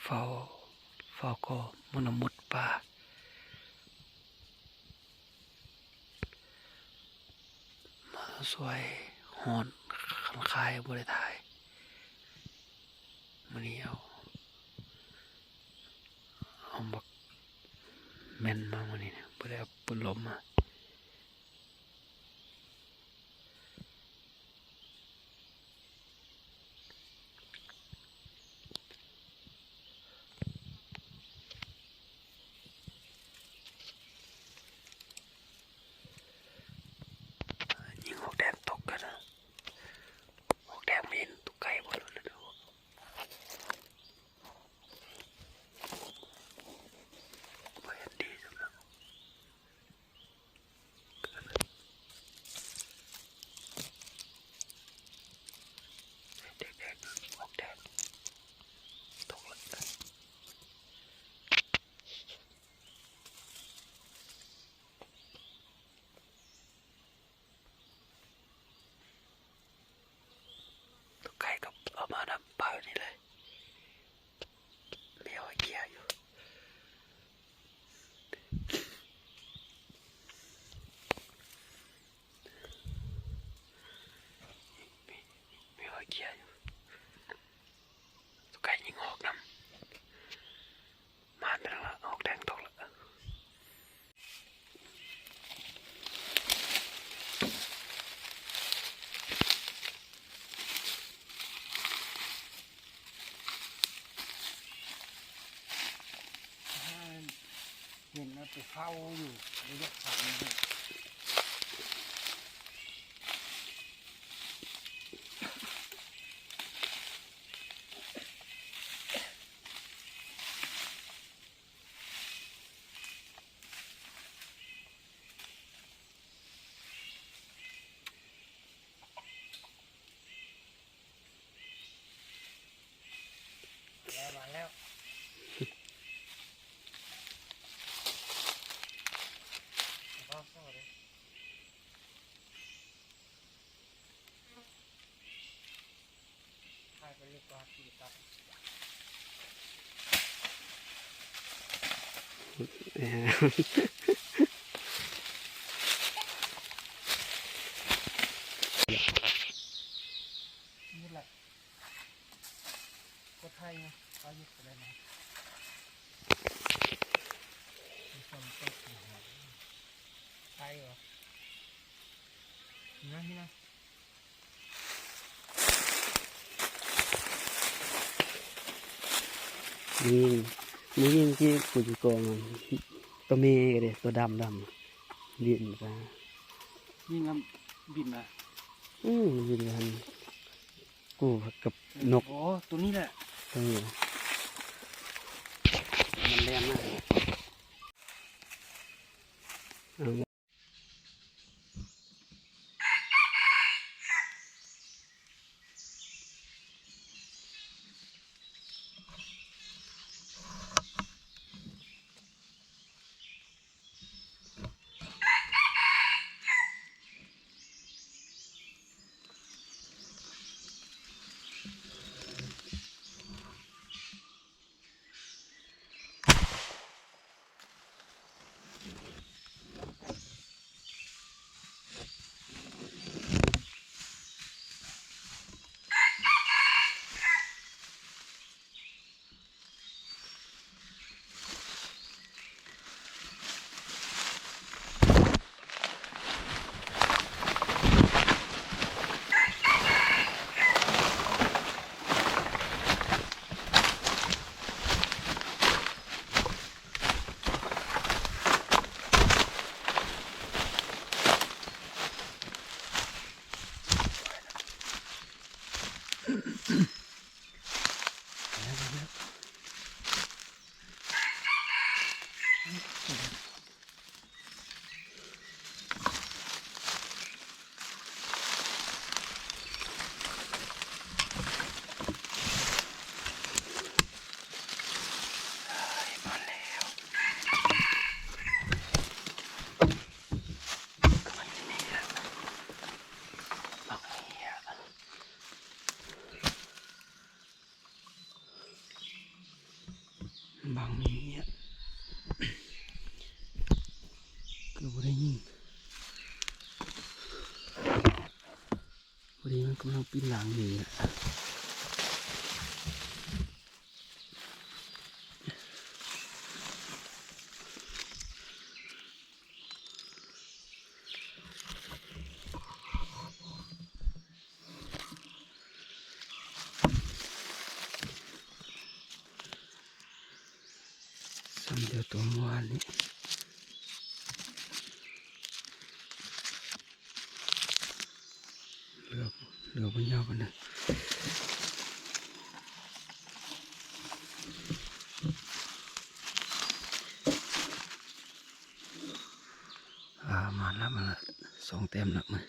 ฝ้าเฝ้าก็มันมุดป่ามาสวยหอนคันคายบริถ่ายมันนี้เอาบักแม่นมาวันนี้เนี่ยบริเอาปืนลมมายิงหอกแดงตกกันนะหอกแดงมีนตุกไก่บนเลยดูไม่เห็นดีจังเลยแดงๆหอกแดงตกเลยตุกไก่กับเอามานำเปล่านี่เลยไม่เอาไอ้เกียร์อยู่ไม่เอาไอ้เกียร์อยู่ตุกไก่ยิงหอกนำมาไปแล้วละหอกแดงตกแล้วเห็นนะไปเฝ้าอยู่ระยะทางนี้แล้วมาแล้วพ่อพ่อเลยถ่ายไปเรียกว่าตีตัดนี่แหละก็ไทยไงเขาหยุดไปได้ไหมมีคนตกหัวไทยเหรอนี่นะนี่นะ นี่ที่กูจะกองตัวเมย์ก็เลยตัวดำเรียนมา ยิงกับบินนะ ยินกันกูกับนก โอ้ตัวนี้แหละ ตัวนี้มันแรงมาก บางนี้เนี่ยคือบ่ได้ยิงพอดีมันกำลังปีนหลังหนีอะซ้ำเดียวตัวเมื่อวานนี้เหลือบนยาวกันนะมาแล้วมาละ2 แต้มแล้วมัน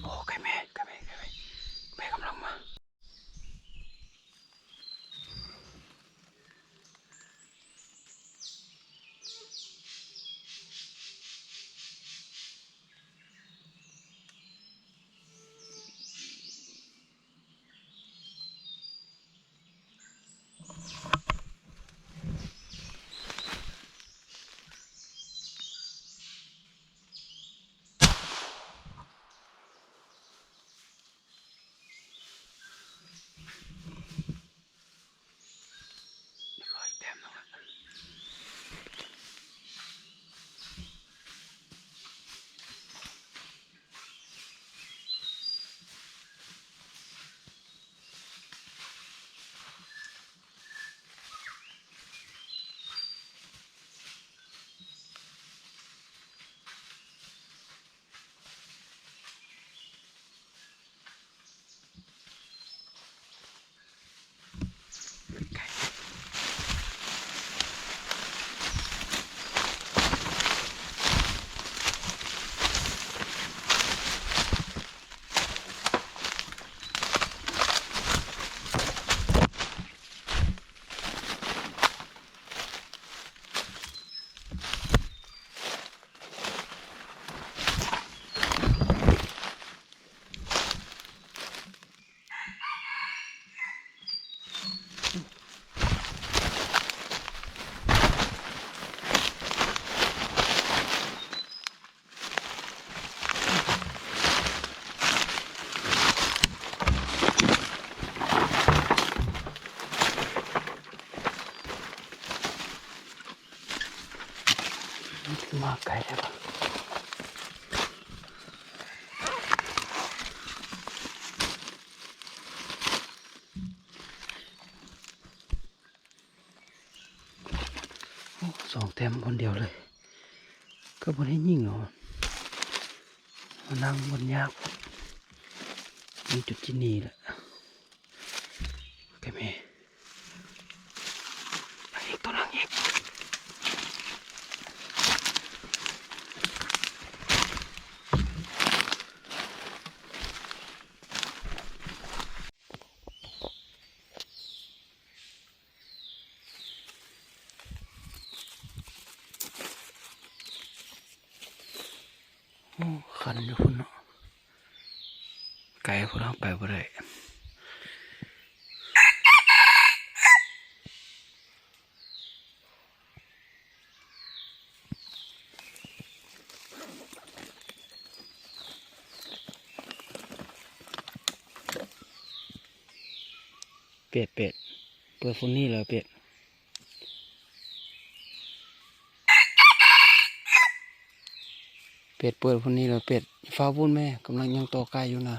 โอ้ไก่แม่แม่กำลังมาแต้มแล้ว มาไกลแล้วปะ2 แต้มคนเดียวเลยก็บ่ได้ยิงหรอมานั่งบนยากมีจุดที่นี่แหละไก่แม่อีกตัวนึงอีกขันอยู่พุ่นเนาะไก่พุ่นเอาไปบ่ได้เป็ดเปิดฟุ้นนี่เลยเป็ดเปิดฟุ้นนี่เลยเป็ดฟ้าวุ่นแม่กำลังยังต่อไก่อยู่นะ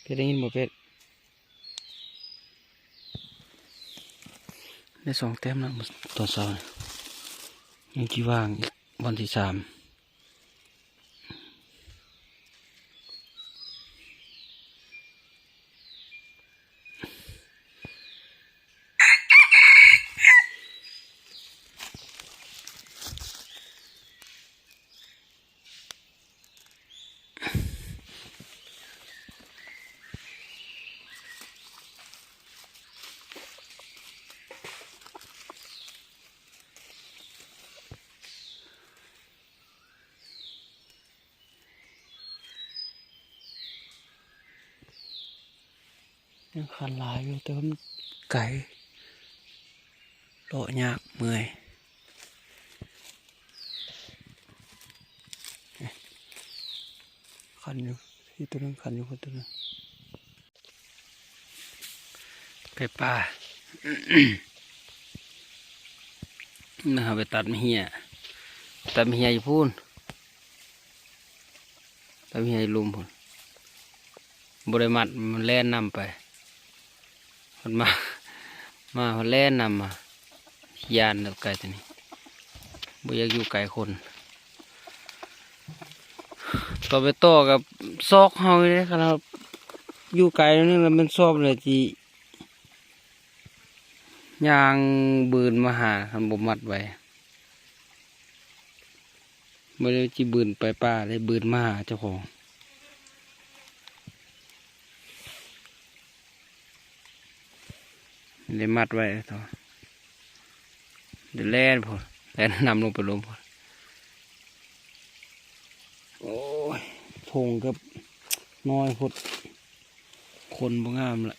เป็ดได้ยินบ่เป็ดได้2 แต้มแล้วต่อเสายังที่ว่างอีกวันที่ 3 ยังคันหลายอยู่แต่ว่ามันไก่เลาะยากเมื่อยคันอยู่ที่ตัวนึงคันอยู่คนตัวนึงไก่ป่า นะครับไปตัดมะเหียอยู่พูนตัดมะเหียอยู่ลุมพูนบริมัดมันแล่นนำไปมันมามันแล่นนำมายานกับไก่ตัวนี้บ่อยากอยู่ไก่คนต่อไปต่อกับซอกเฮาเลยครับอยู่ไก่นี่มันเป็นซอกเลยที่ยางบืนมาหาคันบ่มัดไว้ไม่ได้จีบืนไปป่าเลยบืนมาหาเจ้าของเลยมัดไว้ต่อเดี๋ยวแล่นพอแล่นนำลงไปลมพอโอ้ยพงกับน้อยพดคนบ่งามละ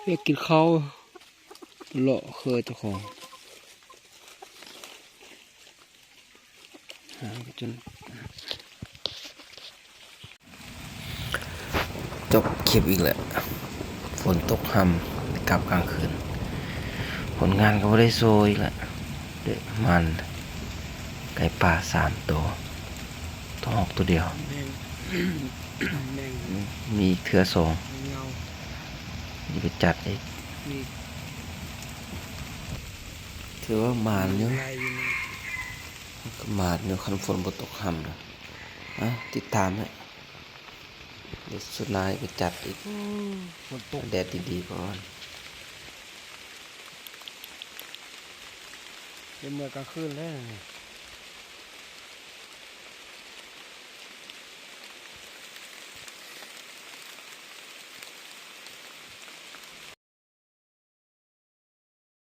อยากกินข้าวเลาะเคยเจ้าของหาจนจบคลิปอีกแล้วฝนตกห่ำกลับกลางคืนผลงานก็ไม่ได้โซอีกแล้วเด็กมันไก่ป่า3 ตัวต้องออกตัวเดียว แม่งแม่ง มีอีกเทือ2 เงา นี่ไปจัดอีก มี ถือว่าหมานเนาะ อะไรอยู่นี่ ก็หมานเนาะคันฝนบ่ตกห่ำเลยติดตามให้เดี๋ยวสุดท้ายไปจัดอีก ฝนตก แดดดีๆก่อน เป็นเมื่อกลางคืนแล้วนี่